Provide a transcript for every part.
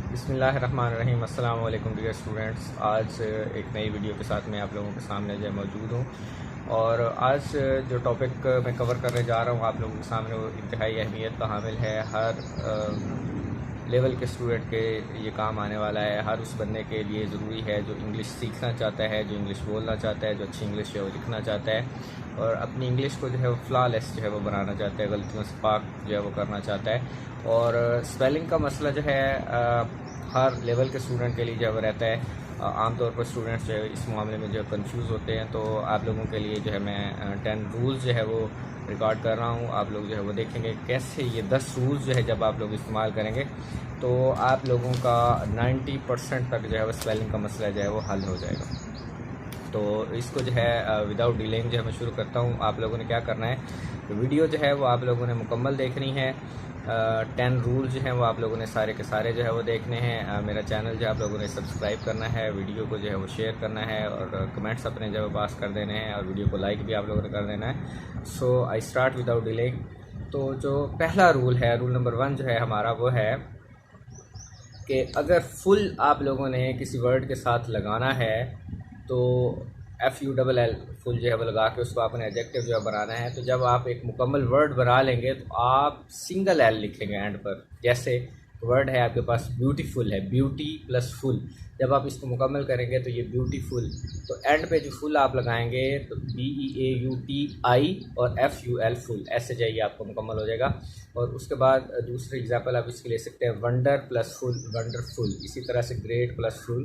बिस्मिल्लाहिर्रहमानिर्रहीम। अस्सलाम वालेकुम डियर स्टूडेंट्स। आज एक नई वीडियो के साथ मैं आप लोगों के सामने जो है मौजूद हूँ और आज जो टॉपिक मैं कवर करने जा रहा हूँ आप लोगों के सामने वो इंतहाई अहमियत का हामिल है। हर लेवल के स्टूडेंट के ये काम आने वाला है। हर उस बंदे के लिए ज़रूरी है जो इंग्लिश सीखना चाहता है, जो इंग्लिश बोलना चाहता है, जो अच्छी इंग्लिश है वो लिखना चाहता है और अपनी इंग्लिश को जो है वो फ्लॉलेस जो है वो बनाना चाहता है, गलतियों से पाक जो है वो करना चाहता है। और स्पेलिंग का मसला जो है हर लेवल के स्टूडेंट के लिए जो है वो रहता है। आमतौर पर स्टूडेंट्स जो है इस मामले में जो है कंफ्यूज होते हैं, तो आप लोगों के लिए जो है मैं 10 रूल्स जो है वो रिकॉर्ड कर रहा हूँ। आप लोग जो है वो देखेंगे कैसे ये 10 रूल्स जो है जब आप लोग इस्तेमाल करेंगे तो आप लोगों का 90% तक जो है वो स्पेलिंग का मसला जो है वो हल हो जाएगा। तो इसको जो है विदाउट डिलेइंग जो है मैं शुरू करता हूँ। आप लोगों ने क्या करना है, तो वीडियो जो है वो आप लोगों ने मुकम्मल देखनी है। 10 रूल्स जो हैं वो आप लोगों ने सारे के सारे जो है वो देखने हैं। मेरा चैनल जो है आप लोगों ने सब्सक्राइब करना है, वीडियो को जो है वो शेयर करना है और कमेंट्स अपने जो है पास कर देने हैं और वीडियो को लाइक भी आप लोगों ने कर देना है। सो आई स्टार्ट विदाउट डिलेइंग। तो जो पहला रूल है, रूल नंबर 1 जो है हमारा, वो है कि अगर फुल आप लोगों ने किसी वर्ड के साथ लगाना है तो FULL फुल जो है वो लगा के उसको आपने एडजेक्टिव जो है बनाना है। तो जब आप एक मुकम्मल वर्ड बना लेंगे तो आप सिंगल एल लिखेंगे एंड पर। जैसे वर्ड है आपके पास ब्यूटीफुल है, ब्यूटी प्लस फुल, जब आप इसको मुकम्मल करेंगे तो ये ब्यूटीफुल, तो एंड पे जो फुल आप लगाएंगे तो BEAUTI और FUL फुल, ऐसे जाइए आपको मुकम्मल हो जाएगा। और उसके बाद दूसरी एग्जांपल आप इसके ले सकते हैं, वंडर प्लस फुल, वंडरफुल। इसी तरह से great plus full,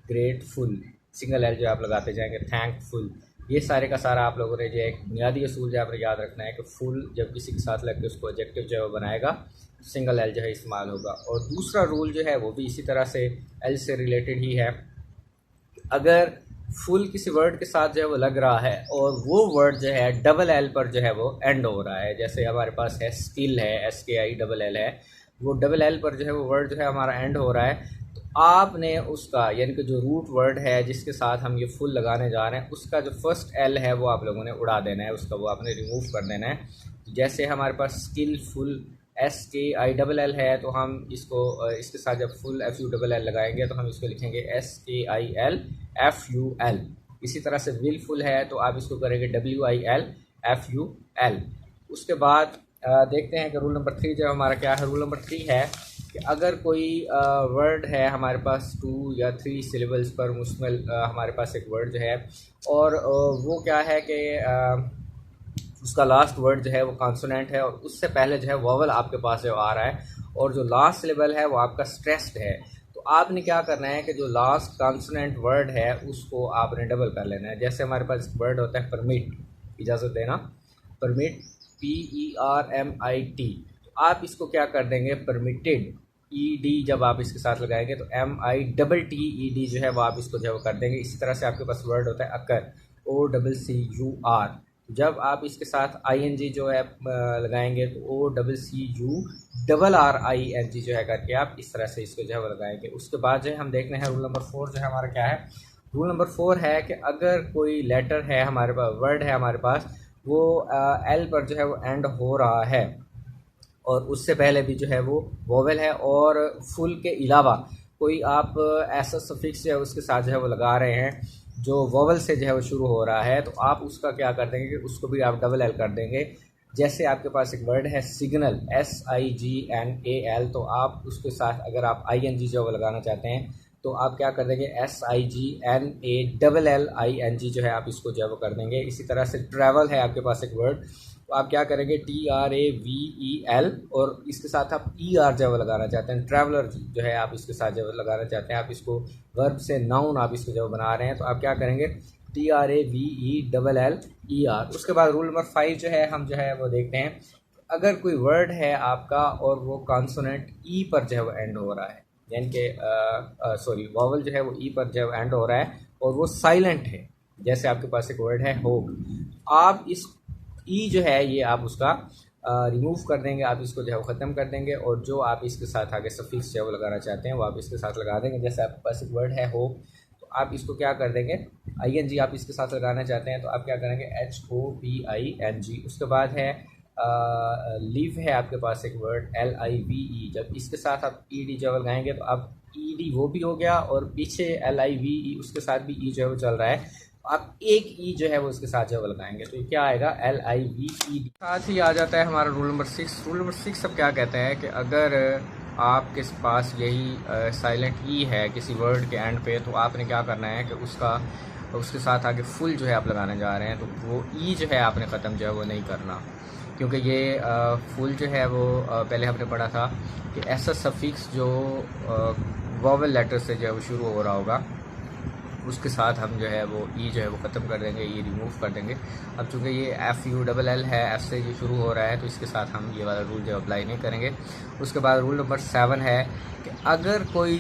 grateful, single L जो आप लगाते जाएंगे, थैंकफुल। ये सारे का सारा आप लोगों ने जो एक बुनियादी असूल जो आपने याद रखना है कि फुल जब किसी के साथ लग के उसको एडजेक्टिव जो है वो बनाएगा, सिंगल एल जो है इस्तेमाल होगा। और दूसरा रूल जो है वो भी इसी तरह से एल से रिलेटेड ही है। अगर फुल किसी वर्ड के साथ जो है वो लग रहा है और वो वर्ड जो है डबल एल पर जो है वो एंड हो रहा है, जैसे हमारे पास है स्किल है, SKILL है, वो डबल एल पर जो है वो वर्ड जो है हमारा एंड हो रहा है, तो आपने उसका यानी कि जो रूट वर्ड है जिसके साथ हम ये फुल लगाने जा रहे हैं उसका जो फर्स्ट एल है वो आप लोगों ने उड़ा देना है, उसका वो आपने रिमूव कर देना है। जैसे हमारे पास स्किलफुल SKILL है, तो हम इसको इसके साथ जब फुल FULL लगाएंगे तो हम इसको लिखेंगे SKILFUL। इसी तरह से विलफुल है तो आप इसको करेंगे WILFUL। उसके बाद देखते हैं कि रूल नंबर 3 जो हमारा क्या है। रूल नंबर 3 है कि अगर कोई वर्ड है हमारे पास 2 या 3 सिलेबल्स पर मुश्तमिल हमारे पास एक वर्ड जो है और वो क्या है कि उसका लास्ट वर्ड जो है वो कॉन्सोनेंट है और उससे पहले जो है वोवल आपके पास जो आ रहा है और जो लास्ट सिलेबल है वो आपका स्ट्रेस्ड है, तो आपने क्या करना है कि जो लास्ट कॉन्सोनेंट वर्ड है उसको आपने डबल कर लेना है। जैसे हमारे पास वर्ड होता है परमिट, इजाज़त देना, परमिट, PERMIT, तो आप इसको क्या कर देंगे, परमिटेड, ED जब आप इसके साथ लगाएंगे तो MITTED जो है वो आप इसको जो है वो कर देंगे। इसी तरह से आपके पास वर्ड होता है अकर, OCCUR, जब आप इसके साथ ING जो है लगाएंगे तो OCCURRING जो है करके आप इस तरह से इसको जो है वो लगाएंगे। उसके बाद जो है हम देखते हैं रूल नंबर 4 जो है हमारा क्या है। रूल नंबर 4 है कि अगर कोई लेटर है हमारे पास, वर्ड है हमारे पास, वो L पर जो है वो एंड हो रहा है और उससे पहले भी जो है वो वोवेल है और फुल के अलावा कोई आप ऐसा सफिक्स है उसके साथ जो है वो लगा रहे हैं जो वोवल से जो है वो शुरू हो रहा है, तो आप उसका क्या कर देंगे कि उसको भी आप डबल एल कर देंगे। जैसे आपके पास एक वर्ड है सिग्नल, SIGNAL, तो आप उसके साथ अगर आप ING जो है वो लगाना चाहते हैं तो आप क्या कर देंगे, SIGNALLING जो है आप इसको जो है वो कर देंगे। इसी तरह से ट्रैवल है आपके पास एक वर्ड, तो आप क्या करेंगे, TRAVEL और इसके साथ आप ER जो है लगाना चाहते हैं, ट्रैवलर जो है आप इसके साथ जो लगाना चाहते हैं, आप इसको वर्ब से नाउन आप इसको जो बना रहे हैं तो आप क्या करेंगे, TRAVELLER। उसके बाद रूल नंबर 5 जो है हम जो है वो देखते हैं, अगर कोई वर्ड है आपका और वो कॉन्सोनेंट E पर जो है वो एंड हो रहा है, यानी कि सॉरी वॉवल जो है वो E पर जो है एंड हो रहा है और वो साइलेंट है, जैसे आपके पास एक वर्ड है होप, आप इस ई जो है ये आप उसका रिमूव कर देंगे, आप इसको जो है वो ख़त्म कर देंगे और जो आप इसके साथ आगे सफिक्स जो है वो लगाना चाहते हैं वो आप इसके साथ लगा देंगे। जैसे आपके पास एक वर्ड है होप, तो आप इसको क्या कर देंगे, ING आप इसके साथ लगाना चाहते हैं तो आप क्या करेंगे, HOPING। उसके बाद है लिव है आपके पास एक वर्ड LIVE, जब इसके साथ आप ED जो लगाएंगे तो अब ED वो भी हो गया और पीछे LIVE उसके साथ भी E जो है वो चल रहा है, आप एक E जो है वो उसके साथ जो है लगाएंगे तो ये क्या आएगा LIVE। साथ ही आ जाता है हमारा रूल नंबर 6। रूल नंबर 6 अब क्या कहते हैं कि अगर आपके पास यही साइलेंट ई है किसी वर्ड के एंड पे, तो आपने क्या करना है कि उसके साथ आगे फुल जो है आप लगाने जा रहे हैं, तो वो ई जो है आपने ख़त्म जो है वो नहीं करना, क्योंकि ये फुल जो है वो पहले हमने पढ़ा था कि ऐसा सफिक्स जो वोवेल लेटर से जो है वो शुरू हो रहा होगा उसके साथ हम जो है वो ई जो है वो ख़त्म कर देंगे, ई रिमूव कर देंगे। अब चूँकि ये FULL है, एफ से ये शुरू हो रहा है, तो इसके साथ हम ये वाला रूल जो अप्लाई नहीं करेंगे। उसके बाद रूल नंबर 7 है कि अगर कोई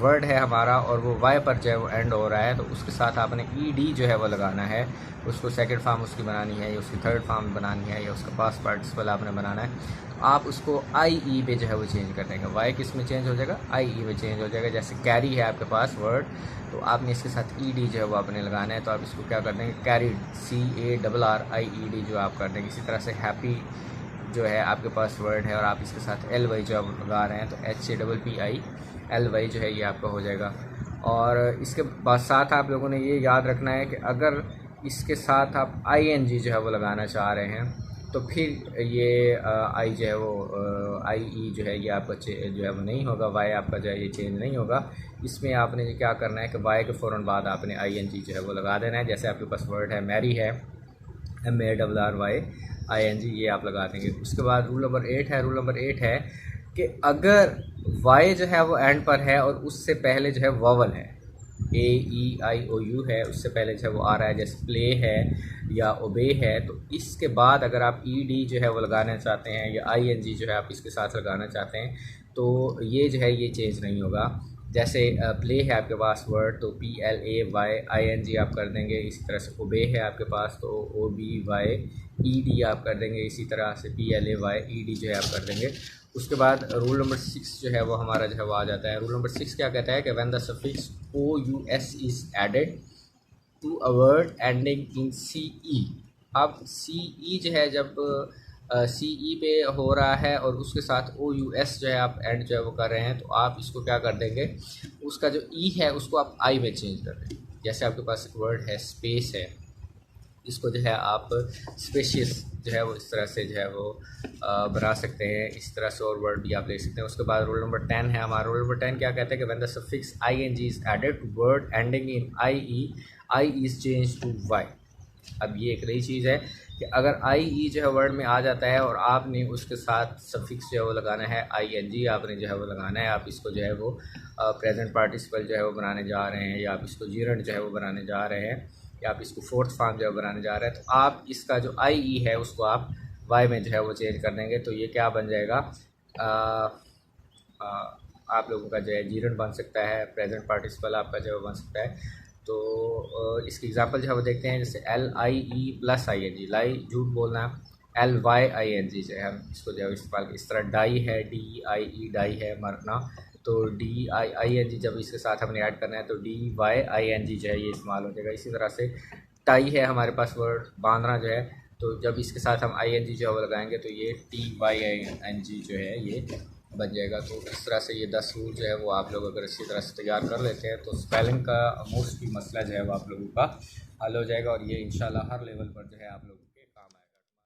वर्ड है हमारा और वो वाई पर जो है वो एंड हो रहा है, तो उसके साथ आपने ED जो है वो लगाना है। उसको सेकंड फॉर्म उसकी बनानी है या उसकी थर्ड फॉर्म बनानी है या उसका पास्ट पार्टिसिपल आपने बनाना है, तो आप उसको IE पे जो है वो चेंज कर देंगे। वाई किस में चेंज हो जाएगा, IE में चेंज हो जाएगा। जैसे कैरी है आपके पास वर्ड, तो आपने इसके साथ ED जो है वो आपने लगाना है, तो आप इसको क्या कर देंगे, कैरीड CARRIED जो आप कर देंगे। इसी तरह से हैप्पी जो है आपके पास वर्ड है और आप इसके साथ LY जो आप लगा रहे हैं, तो HAPPILY जो है ये आपका हो जाएगा। और इसके बाद साथ आप लोगों ने ये याद रखना है कि अगर इसके साथ आप ING जो है वो लगाना चाह रहे हैं, तो फिर ये आई जो है वो IE जो है ये आपका जो है वो नहीं होगा, वाई आपका जो है ये चेंज नहीं होगा। इसमें आपने क्या करना है कि वाई के फ़ौरन बाद आपने ING जो है वो लगा देना है। जैसे आपके पास वर्ड है मैरी है, MARRY ING, ये आप लगा देंगे। उसके बाद रूल नंबर 8 है। रूल नंबर 8 है कि अगर वाई जो है वो एंड पर है और उससे पहले जो है वोवल है, AEIOU है, उससे पहले जो है वो आ रहा है, जैसे प्ले है या ओबे है, तो इसके बाद अगर आप ED जो है वो लगाना चाहते हैं या ING जो है आप इसके साथ लगाना चाहते हैं, तो ये जो है ये चेंज नहीं होगा। जैसे प्ले है आपके पास वर्ड, तो PLAYING आप कर देंगे। इसी तरह से ओबे है आपके पास, तो OBYED आप कर देंगे। इसी तरह से PLAYED जो है आप कर देंगे। उसके बाद रूल नंबर 6 जो है वो हमारा जो है वो आ जाता है। रूल नंबर 6 क्या कहता है कि when the suffix OUS is added to a word ending in CE। अब CE जो है जब CE पे हो रहा है और उसके साथ OUS जो है आप एंड जो है वो कर रहे हैं, तो आप इसको क्या कर देंगे, उसका जो E है उसको आप I में चेंज कर देंगे। जैसे आपके पास एक वर्ड है स्पेस है, इसको जो है आप स्पेशियस जो है वो इस तरह से जो है वो बना सकते हैं। इस तरह से और वर्ड भी आप ले सकते हैं। उसके बाद रूल नंबर 10 है हमारा। रूल नंबर 10 क्या कहता है कि when the suffix ING is added to word ending in IE, I is change to Y। अब ये एक नई चीज़ है कि अगर IE जो है वर्ड में आ जाता है और आपने उसके साथ सफिक्स जो है वो लगाना है ING आपने जो है वो लगाना है। आप इसको जो है वो प्रेजेंट पार्टिसिपल जो है वो बनाने जा रहे हैं, या आप इसको जीरेंट जो है वो बनाने जा रहे हैं, या आप इसको फोर्थ फॉर्म जो है बनाने जा रहे हैं, तो आप इसका जो IE है उसको आप Y में जो है वो चेंज कर देंगे। तो ये क्या बन जाएगा, आप लोगों का जो है जीरेंट बन सकता है, प्रेजेंट पार्टिसिपल आपका जो है बन सकता है। तो इसकी एग्जांपल जो है वो देखते हैं। जैसे LIE + ING, लाई झूठ बोलना, LYING जो है हम इसको जो है इस्तेमाल, इस तरह डाई है DIE डाई है मरना, तो DIING जब इसके साथ हमने ऐड करना है तो DYING जो है ये इस्तेमाल हो जाएगा। इसी तरह से टाई है हमारे पास वर्ड बांधना जो है, तो जब इसके साथ हम ING जो है वो लगाएंगे तो ये TYING जो है ये बन जाएगा। तो इस तरह से ये 10 रूल जो है वो आप लोग अगर अच्छी तरह से तैयार कर लेते हैं, तो स्पेलिंग का मोस्टली मसला जो है वो आप लोगों का हल हो जाएगा। और ये इंशाल्लाह हर लेवल पर जो है आप लोग